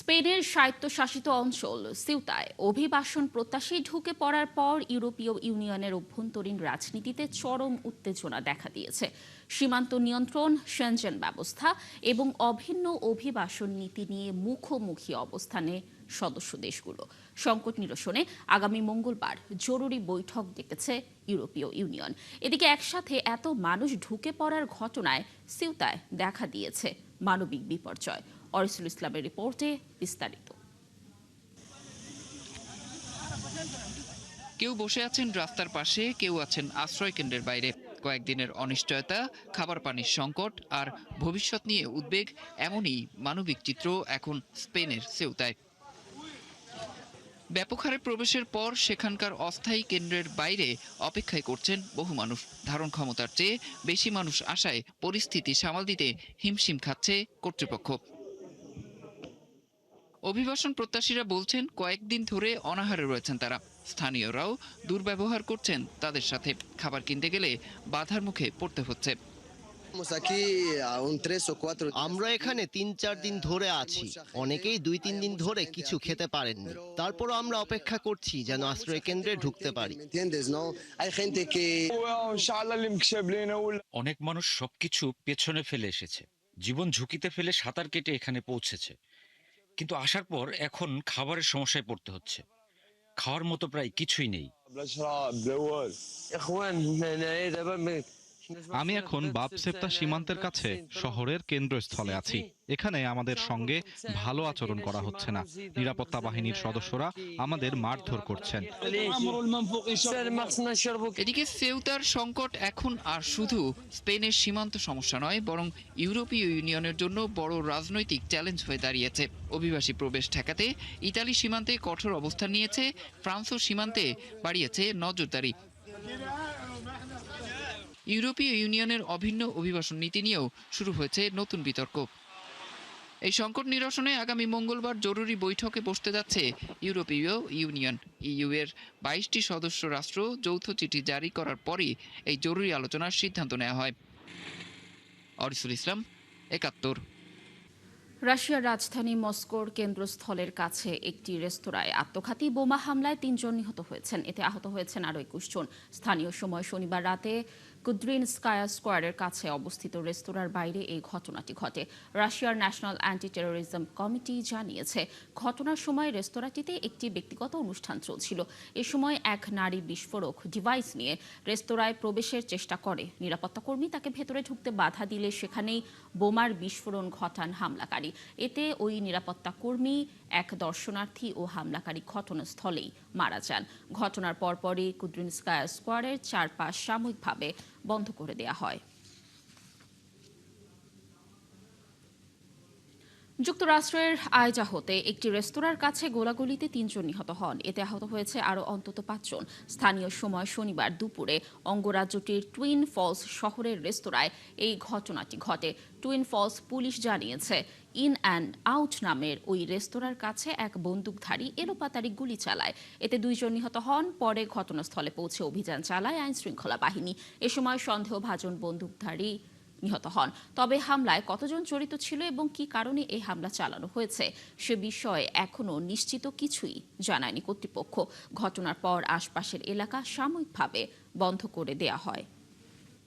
স্পেনের স্বায়ত্তশাসিত অঞ্চল সিউতায় অভিবাসন প্রত্যাশী ঢুকে পড়ার পর ইউরোপীয় ইউনিয়নের অভ্যন্তরীণ রাজনীতিতে চরম উত্তেজনা দেখা দিয়েছে। সীমান্ত নিয়ন্ত্রণ, সেনজেন ব্যবস্থা এবং অভিন্ন অভিবাসন নীতি নিয়ে মুখোমুখি অবস্থানে সদস্য দেশগুলো। সংকট নিরসনে আগামী মঙ্গলবার জরুরি বৈঠক ডেকেছে ইউরোপীয় ইউনিয়ন। এদিকে একসাথে এত মানুষ ঢুকে পড়ার ঘটনায় সিউতায় দেখা দিয়েছে মানবিক বিপর্যয়। অরিসুল ইসলামের রিপোর্টে বিস্তারিত। কেউ বসে আছেন রাস্তার পাশে, কেউ আছেন আশ্রয় কেন্দ্রের বাইরে। কয়েকদিনের অনিশ্চয়তা, খাবার পানির সংকট আর ভবিষ্যৎ নিয়ে উদ্বেগ, এমনই মানবিক চিত্র এখন স্পেনের সেউতায়। ব্যাপক হারে প্রবেশের পর সেখানকার অস্থায়ী কেন্দ্রের বাইরে অপেক্ষায় করছেন বহু মানুষ। ধারণ ক্ষমতার চেয়ে বেশি মানুষ আসায় পরিস্থিতি সামাল দিতে হিমশিম খাচ্ছে কর্তৃপক্ষ। অভিবাসন প্রত্যাশীরা বলছেন কয়েকদিন ধরে অনাহারে রয়েছেন তারা। স্থানীয়রাও দুর্ব্যবহার করছেন তাদের সাথে। খাবার কিনতে গেলে বাধার মুখে পড়তে হচ্ছে। আমরা এখানে ৩-৪ দিন ধরে আছি। অনেকেই ২-৩ দিন ধরে কিছু খেতে পারেননি। তারপরও আমরা অপেক্ষা করছি যেন আশ্রয় কেন্দ্রে ঢুকতে পারি। অনেক মানুষ সবকিছু পেছনে ফেলে এসেছে, জীবন ঝুঁকিতে ফেলে সাঁতার কেটে এখানে পৌঁছেছে। কিন্তু আসার পর এখন খাবারের সমস্যায় পড়তে হচ্ছে। খাওয়ার মতো প্রায় কিছুই নেই। আমি এখন বাপসেপ্তা সীমান্তের কাছে শহরের কেন্দ্রস্থলে আছি। এখানে আমাদের সঙ্গে ভালো আচরণ করা হচ্ছে না। নিরাপত্তা বাহিনীর সদস্যরা আমাদের মারধর করছেন। এদিকে সেউতার সংকট এখন আর শুধু স্পেনের সীমান্ত সমস্যা নয়, বরং ইউরোপীয় ইউনিয়নের জন্য বড় রাজনৈতিক চ্যালেঞ্জ হয়ে দাঁড়িয়েছে। অভিবাসী প্রবেশ ঠেকাতে ইতালি সীমান্তে কঠোর অবস্থান নিয়েছে, ফ্রান্সও সীমান্তে বাড়িয়েছে নজরদারি। ইউরোপীয় ইউনিয়নের অভিন্ন অভিবাসন নীতি নিয়েও শুরু হয়েছে নতুন বিতর্ক। এই সংকট নিরসনে আগামী মঙ্গলবার জরুরি বৈঠকে বসতে যাচ্ছে ইউরোপীয় ইউনিয়ন। ইইউ এর ২২টি সদস্য রাষ্ট্র যৌথ চিঠি জারি করার পরই এই জরুরি আলোচনার সিদ্ধান্ত নেওয়া হয়। অরিসুল ইসলাম, ৭১। রাশিয়ার রাজধানী মস্কোর কেন্দ্রস্থলের কাছে একটি রেস্তোরাঁয় আত্মঘাতী বোমা হামলায় ৩ জন নিহত হয়েছেন। এতে আহত হয়েছেন আরও ২১ জন। স্থানীয় সময় শনিবার রাতে কুদ্রিনস্কায়া স্কোয়ারের কাছে অবস্থিত রেস্তোরাঁর বাইরে এই ঘটনাটি ঘটে। রাশিয়ার ন্যাশনাল অ্যান্টি টেরোরিজম কমিটি জানিয়েছে, ঘটনার সময় রেস্তোরাঁটিতে একটি ব্যক্তিগত অনুষ্ঠান চলছিল। এ সময় এক নারী বিস্ফোরক ডিভাইস নিয়ে রেস্তোরাঁয় প্রবেশের চেষ্টা করে। নিরাপত্তাকর্মী তাকে ভেতরে ঢুকতে বাধা দিলে সেখানেই বোমার বিস্ফোরণ ঘটান হামলাকারী। এতে ওই নিরাপত্তা কর্মী, এক দর্শনার্থী ও হামলাকারী ঘটনাস্থলেই মারা যান। ঘটনার পরপরই কুদ্রিনস্কায়া স্কোয়ারের চারপাশ সাময়িকভাবে বন্ধ করে দেয়া হয়। যুক্তরাষ্ট্রের আইজাহোতে একটি রেস্তোরাঁর কাছে গোলাগুলিতে ৩ জন নিহত হন। এতে আহত হয়েছে আরও অন্তত ৫ জন। স্থানীয় সময় শনিবার দুপুরে অঙ্গরাজ্যটির টুইন ফলস শহরের রেস্তোরাঁয় এই ঘটনাটি ঘটে। টুইন ফলস পুলিশ জানিয়েছে, ইন অ্যান্ড আউট নামের ওই রেস্তোরাঁর কাছে এক বন্দুকধারী এলোপাতাড়ি গুলি চালায়। এতে ২ জন নিহত হন। পরে ঘটনাস্থলে পৌঁছে অভিযান চালায় আইনশৃঙ্খলা বাহিনী। এ সময় সন্দেহভাজন বন্দুকধারী নিহত হন। তবে হামলায় কতজন জড়িত ছিল এবং কী কারণে এই হামলা চালানো হয়েছে সে বিষয়ে এখনও নিশ্চিত কিছুই জানায়নি কর্তৃপক্ষ। ঘটনার পর আশপাশের এলাকা সাময়িকভাবে বন্ধ করে দেয়া হয়।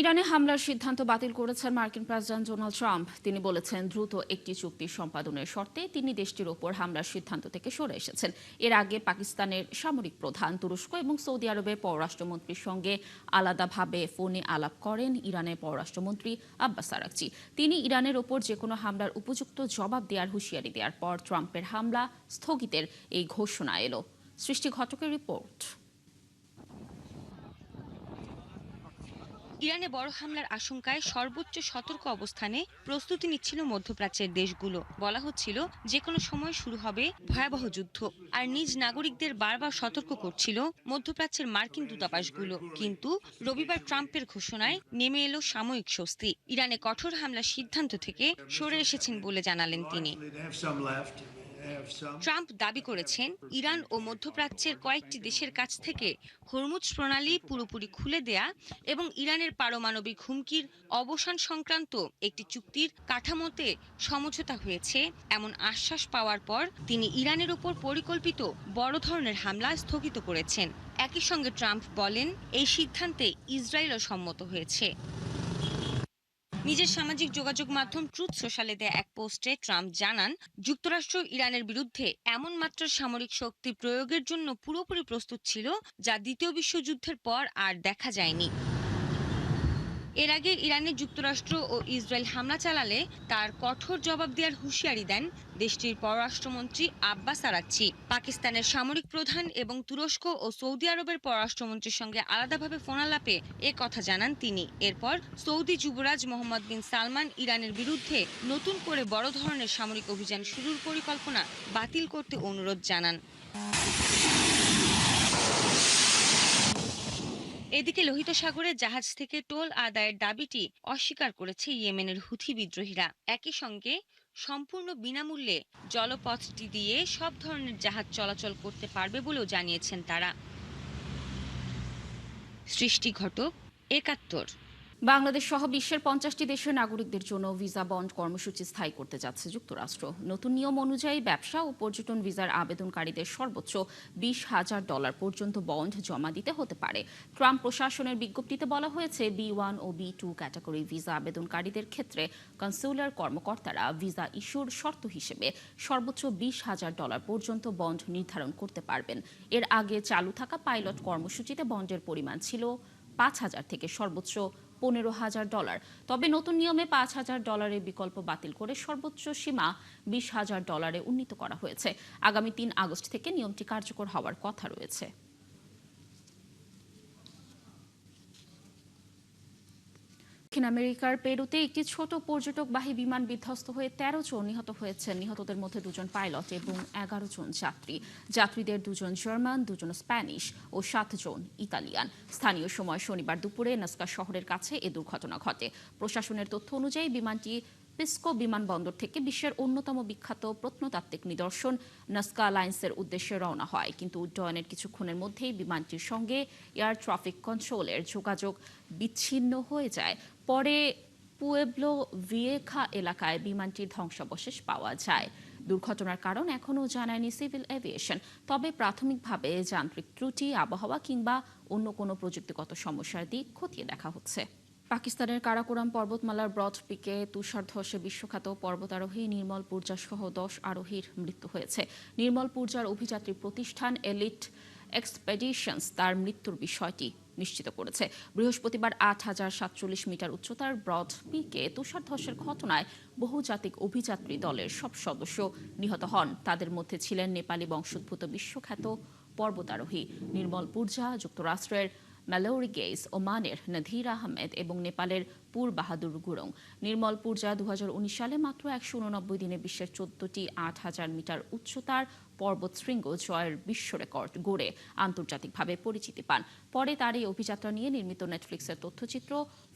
ইরানে হামলার সিদ্ধান্ত বাতিল করেছেন মার্কিন প্রেসিডেন্ট ডোনাল্ড ট্রাম্প। তিনি বলেছেন, দ্রুত একটি চুক্তি সম্পাদনের শর্তে তিনি দেশটির ওপর হামলার সিদ্ধান্ত থেকে সরে এসেছেন। এর আগে পাকিস্তানের সামরিক প্রধান, তুরস্ক এবং সৌদি আরবের পররাষ্ট্রমন্ত্রীর সঙ্গে আলাদাভাবে ফোনে আলাপ করেন ইরানের পররাষ্ট্রমন্ত্রী আব্বাস আরাকচি। তিনি ইরানের ওপর যেকোনো হামলার উপযুক্ত জবাব দেওয়ার হুঁশিয়ারি দেওয়ার পর ট্রাম্পের হামলা স্থগিতের এই ঘোষণা এলো। সৃষ্টি ঘটকের রিপোর্ট। ইরানে বড় হামলার আশঙ্কায় সর্বোচ্চ সতর্ক অবস্থানে প্রস্তুতি নিচ্ছিল মধ্যপ্রাচ্যের দেশগুলো। বলা হচ্ছিল যে কোনো সময় শুরু হবে ভয়াবহ যুদ্ধ। আর নিজ নাগরিকদের বারবার সতর্ক করছিল মধ্যপ্রাচ্যের মার্কিন দূতাবাসগুলো। কিন্তু রবিবার ট্রাম্পের ঘোষণায় নেমে এলো সাময়িক স্বস্তি। ইরানে কঠোর হামলার সিদ্ধান্ত থেকে সরে এসেছেন বলে জানালেন তিনি। ট্রাম্প দাবি করেছেন ইরান ও মধ্যপ্রাচ্যের কয়েকটি দেশের কাছ থেকে হরমুজ প্রণালী পুরোপুরি খুলে দেয়া এবং ইরানের পারমাণবিক হুমকির অবসান সংক্রান্ত একটি চুক্তির কাঠামোতে সমঝোতা হয়েছে এমন আশ্বাস পাওয়ার পর তিনি ইরানের উপর পরিকল্পিত বড় ধরনের হামলা স্থগিত করেছেন। একই সঙ্গে ট্রাম্প বলেন এই সিদ্ধান্তে ইসরায়েলও সম্মত হয়েছে। নিজের সামাজিক যোগাযোগ মাধ্যম ট্রুথ সোশ্যালে দেয়া এক পোস্টে ট্রাম্প জানান যুক্তরাষ্ট্র ইরানের বিরুদ্ধে এমন মাত্রার সামরিক শক্তি প্রয়োগের জন্য পুরোপুরি প্রস্তুত ছিল যা দ্বিতীয় বিশ্বযুদ্ধের পর আর দেখা যায়নি। এর আগে ইরানে যুক্তরাষ্ট্র ও ইসরায়েল হামলা চালালে তার কঠোর জবাব দেওয়ার হুঁশিয়ারি দেন দেশটির পররাষ্ট্রমন্ত্রী আব্বাস আরাকচি। পাকিস্তানের সামরিক প্রধান এবং তুরস্ক ও সৌদি আরবের পররাষ্ট্রমন্ত্রীর সঙ্গে আলাদাভাবে ফোনালাপে এ কথা জানান তিনি। এরপর সৌদি যুবরাজ মোহাম্মদ বিন সালমান ইরানের বিরুদ্ধে নতুন করে বড় ধরনের সামরিক অভিযান শুরুর পরিকল্পনা বাতিল করতে অনুরোধ জানান। এদিকে লোহিত সাগরে জাহাজ থেকে টোল আদায়ের দাবিটি অস্বীকার করেছে ইয়েমেনের হুথি বিদ্রোহীরা। একই সঙ্গে সম্পূর্ণ বিনামূল্যে জলপথটি দিয়ে সব ধরনের জাহাজ চলাচল করতে পারবে বলেও জানিয়েছেন তারা। সৃষ্টি ঘটক, ৭১। বাংলাদেশ সহ বিশ্বের ৫০টি দেশের নাগরিকদের জন্য ভিসা বন্ড কর্মসূচি স্থায়ী করতে যাচ্ছে যুক্তরাষ্ট্র। নতুন নিয়ম অনুযায়ী ব্যবসা ও পর্যটন ভিসার আবেদনকারীদের সর্বোচ্চ $২০,০০০ পর্যন্ত বন্ড জমা দিতে হতে পারে। ট্রাম্প প্রশাসনের বিজ্ঞপ্তিতে বলা হয়েছে B1 ও B2 ক্যাটাগরি ভিসা আবেদনকারীদের ক্ষেত্রে কনসুলার কর্মকর্তারা ভিসা ইস্যুর শর্ত হিসেবে সর্বোচ্চ $২০,০০০ পর্যন্ত বন্ড নির্ধারণ করতে পারবেন। এর আগে চালু থাকা পাইলট কর্মসূচিতে বন্ডের পরিমাণ ছিল $৫,০০০ থেকে সর্বোচ্চ $১৫,০০০। তবে নতুন নিয়মে $৫,০০০ বিকল্প বাতিল করে সর্বোচ্চ সীমা $২০,০০০ উন্নীত করা হয়েছে। আগামী ৩ আগস্ট থেকে নিয়মটি কার্যকর হওয়ার কথা রয়েছে। দক্ষিণ আমেরিকার পেরুতে একটি ছোট পর্যটকবাহী বিমান বিধ্বস্ত হয়ে ১৩ জন নিহত হয়েছেন। নিহতদের মধ্যে ২ জন পাইলট এবং ১১ জন যাত্রী। যাত্রীদের ২ জন জার্মান, ২ জন স্প্যানিশ ও ৭ জন ইতালিয়ান। স্থানীয় সময় শনিবার দুপুরে নাস্কা শহরের কাছে এ দুর্ঘটনা ঘটে। প্রশাসনের তথ্য অনুযায়ী বিমানটি পিসকো বিমানবন্দর থেকে বিশ্বের অন্যতম বিখ্যাত প্রত্নতাত্ত্বিক নিদর্শন নাস্কা লাইন্সের উদ্দেশ্যে রওনা হয়, কিন্তু উড্ডয়নের কিছুক্ষণের মধ্যেই বিমানটির সঙ্গে এয়ার ট্রাফিক কন্ট্রোলের যোগাযোগ বিচ্ছিন্ন হয়ে যায়। পরে পুয়েবলো ভিয়েখা এলাকায় বিমানটির ধ্বংসাবশেষ পাওয়া যায়। দুর্ঘটনার কারণ এখনও জানায়নি সিভিল এভিয়েশন। তবে প্রাথমিকভাবে যান্ত্রিক ত্রুটি, আবহাওয়া কিংবা অন্য কোনো প্রযুক্তিগত সমস্যার দিক খতিয়ে দেখা হচ্ছে। পাকিস্তানের কারাকোরাম পর্বতমালার ব্রড পিকে তুষার ধসে বিশ্বখ্যাত পর্বতারোহী নির্মল পূর্জা সহ ১০ আরোহীর মৃত্যু হয়েছে। নির্মল পূর্জার অভিযাত্রী প্রতিষ্ঠান এলিট এক্সপেডিশনস তার মৃত্যুর বিষয়টি নিশ্চিত করেছে। বৃহস্পতিবার ৮,০৪৭ মিটার উচ্চতার ব্রড পিকে তুষার ধসের ঘটনায় বহুজাতিক অভিযাত্রী দলের সব সদস্য নিহত হন। তাদের মধ্যে ছিলেন নেপালি বংশোদ্ভূত বিশ্বখ্যাত পর্বতারোহী নির্মল পূর্জা, যুক্তরাষ্ট্রের ম্যালোরি গেইস, ওমানের নধীর আহমেদ এবং নেপালের পুর বাহাদুর গুরং। নির্মল পূর্জা ২০১৯ সালে মাত্র ১৮৯ দিনে বিশ্বের ১৪টি ৮,০০০ মিটার উচ্চতার পর্বত শৃঙ্গ জয়ের বিশ্ব রেকর্ড গড়ে আন্তর্জাতিকভাবে পরিচিতি পান। পরে তার এই অভিযাত্রা নিয়ে নির্মিত নেটফ্লিক্সের তথ্যচিত্র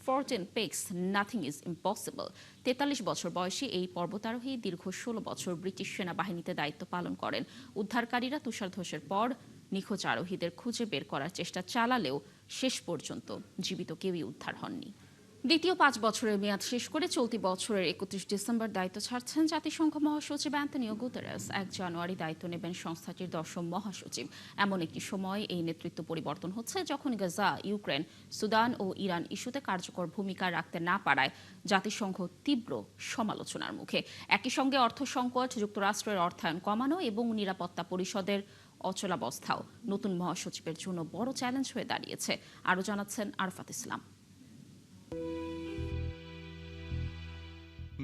14 Peaks নাথিং ইজ ইম্পসিবল। ৪৩ বছর বয়সী এই পর্বতারোহী দীর্ঘ ১৬ বছর ব্রিটিশ সেনাবাহিনীতে দায়িত্ব পালন করেন। উদ্ধারকারীরা তুষার ধসের পর নিখোঁজ আরোহীদের খুঁজে বের করার চেষ্টা চালালেও শেষ পর্যন্ত জীবিত কেউই উদ্ধার হননি। দ্বিতীয় ৫ বছরের মেয়াদ শেষ করে চলতি বছরের ৩১ ডিসেম্বর দায়িত্ব ছাড়ছেন জাতিসংঘ মহাসচিব অ্যান্তনিও গুতেরেস। ১ জানুয়ারি দায়িত্ব নেবেন সংস্থাটির ১০ম মহাসচিব। এমন একটি সময় এই নেতৃত্ব পরিবর্তন হচ্ছে যখন গাজা, ইউক্রেন, সুদান ও ইরান ইস্যুতে কার্যকর ভূমিকা রাখতে না পারায় জাতিসংঘ তীব্র সমালোচনার মুখে। একই সঙ্গে অর্থ সংকট, যুক্তরাষ্ট্রের অর্থায়ন কমানো এবং নিরাপত্তা পরিষদের অচলাবস্থাও নতুন মহাসচিবের জন্য বড় চ্যালেঞ্জ হয়ে দাঁড়িয়েছে। আরও জানাচ্ছেন আরফাত ইসলাম।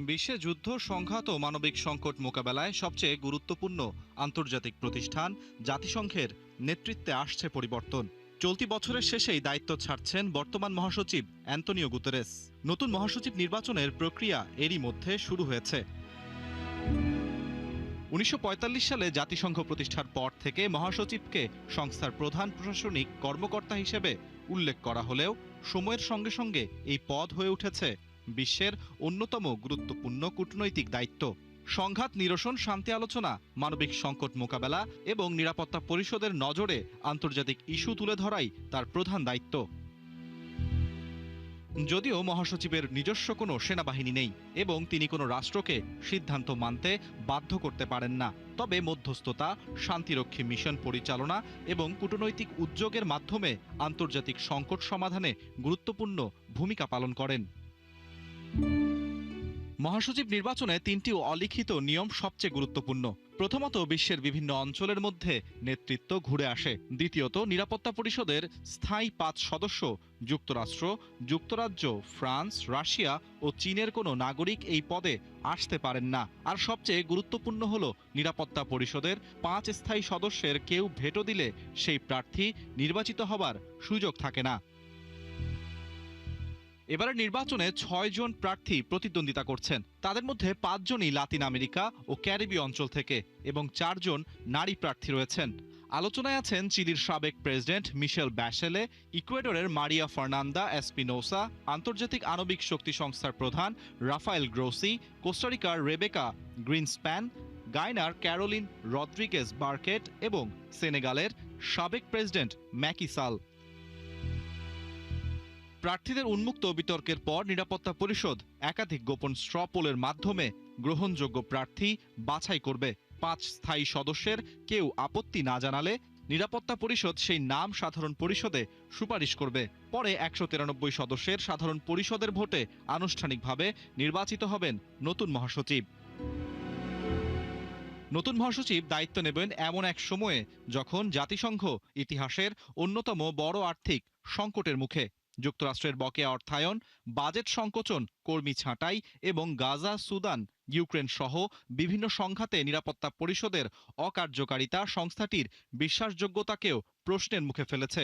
বিশ্বে যুদ্ধ, সংঘাত ও মানবিক সংকট মোকাবেলায় সবচেয়ে গুরুত্বপূর্ণ আন্তর্জাতিক প্রতিষ্ঠান জাতিসংঘের নেতৃত্বে আসছে পরিবর্তন। চলতি বছরের শেষেই দায়িত্ব ছাড়ছেন বর্তমান মহাসচিব অ্যান্তনিও গুতেরেস। নতুন মহাসচিব নির্বাচনের প্রক্রিয়া এরই মধ্যে শুরু হয়েছে। ১৯৪৫ সালে জাতিসংঘ প্রতিষ্ঠার পর থেকে মহাসচিবকে সংস্থার প্রধান প্রশাসনিক কর্মকর্তা হিসেবে উল্লেখ করা হলেও সময়ের সঙ্গে সঙ্গে এই পদ হয়ে উঠেছে বিশ্বের অন্যতম গুরুত্বপূর্ণ কূটনৈতিক দায়িত্ব। সংঘাত নিরসন, শান্তি আলোচনা, মানবিক সংকট মোকাবেলা এবং নিরাপত্তা পরিষদের নজরে আন্তর্জাতিক ইস্যু তুলে ধরাই তার প্রধান দায়িত্ব। যদিও মহাসচিবের নিজস্ব কোনো সেনাবাহিনী নেই এবং তিনি কোনো রাষ্ট্রকে সিদ্ধান্ত মানতে বাধ্য করতে পারেন না, তবে মধ্যস্থতা, শান্তিরক্ষী মিশন পরিচালনা এবং কূটনৈতিক উদ্যোগের মাধ্যমে আন্তর্জাতিক সংকট সমাধানে গুরুত্বপূর্ণ ভূমিকা পালন করেন। মহাসচিব নির্বাচনে 3টি অলিখিত নিয়ম সবচেয়ে গুরুত্বপূর্ণ। প্রথমত, বিশ্বের বিভিন্ন অঞ্চলের মধ্যে নেতৃত্ব ঘুরে আসে। দ্বিতীয়ত, নিরাপত্তা পরিষদের স্থায়ী 5 সদস্য যুক্তরাষ্ট্র, যুক্তরাজ্য, ফ্রান্স, রাশিয়া ও চীনের কোনো নাগরিক এই পদে আসতে পারেন না। আর সবচেয়ে গুরুত্বপূর্ণ হলো, নিরাপত্তা পরিষদের 5 স্থায়ী সদস্যের কেউ ভেটো দিলে সেই প্রার্থী নির্বাচিত হবার সুযোগ থাকে না। এবারে নির্বাচনে 6 জন প্রার্থী প্রতিদ্বন্দ্বিতা করছেন। তাদের মধ্যে 5 জনই লাতিন আমেরিকা ও ক্যারিবীয় অঞ্চল থেকে এবং 4 জন নারী প্রার্থী রয়েছেন। আলোচনায় আছেন চিলির সাবেক প্রেসিডেন্ট মিশেল ব্যাশেলে, ইকুয়েডরের মারিয়া ফার্নান্দা এসপিনোসা, আন্তর্জাতিক আণবিক শক্তি সংস্থার প্রধান রাফায়েল গ্রোসি, কোস্টারিকার রেবেকা গ্রিনস্প্যান, গায়নার ক্যারোলিন রদ্রিগেজ বার্কেট এবং সেনেগালের সাবেক প্রেসিডেন্ট ম্যাকি সাল। প্রার্থীদের উন্মুক্ত বিতর্কের পর নিরাপত্তা পরিষদ একাধিক গোপন স্ট্র পোলের মাধ্যমে গ্রহণযোগ্য প্রার্থী বাছাই করবে। 5 স্থায়ী সদস্যের কেউ আপত্তি না জানালে নিরাপত্তা পরিষদ সেই নাম সাধারণ পরিষদে সুপারিশ করবে। পরে 193 সদস্যের সাধারণ পরিষদের ভোটে আনুষ্ঠানিকভাবে নির্বাচিত হবেন নতুন মহাসচিব। নতুন মহাসচিব দায়িত্ব নেবেন এমন এক সময়ে যখন জাতিসংঘ ইতিহাসের অন্যতম বড় আর্থিক সংকটের মুখে। যুক্তরাষ্ট্রের বকেয়া অর্থায়ন, বাজেট সংকোচন, কর্মী ছাঁটাই এবং গাজা, সুদান, ইউক্রেন সহ বিভিন্ন সংঘাতে নিরাপত্তা পরিষদের অকার্যকারিতা সংস্থাটির বিশ্বাসযোগ্যতাকেও প্রশ্নের মুখে ফেলেছে।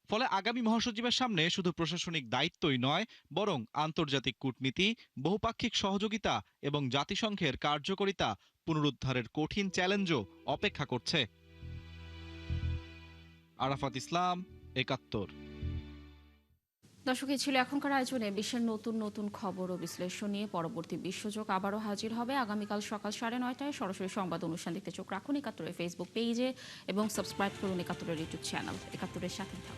ফলে আগামী মহাসচিবের সামনে শুধু প্রশাসনিক দায়িত্বই নয়, বরং আন্তর্জাতিক কূটনীতি, বহুপাক্ষিক সহযোগিতা এবং জাতিসংঘের কার্যকারিতা পুনরুদ্ধারের কঠিন চ্যালেঞ্জও অপেক্ষা করছে। আরাফাত ইসলাম, ৭১। দর্শক, এই ছিল এখনকার আয়োজনে বিশ্বের নতুন নতুন খবর ও বিশ্লেষণ নিয়ে পরবর্তী বিশ্বযোগ আবারও হাজির হবে আগামীকাল সকাল 9:30টায়। সরাসরি সংবাদ অনুষ্ঠান দেখতে চোখ রাখুন ৭১-এর ফেসবুক পেজে এবং সাবস্ক্রাইব করুন ৭১-এর ইউটিউব চ্যানেল। ৭১-এর সাথে থাকুন।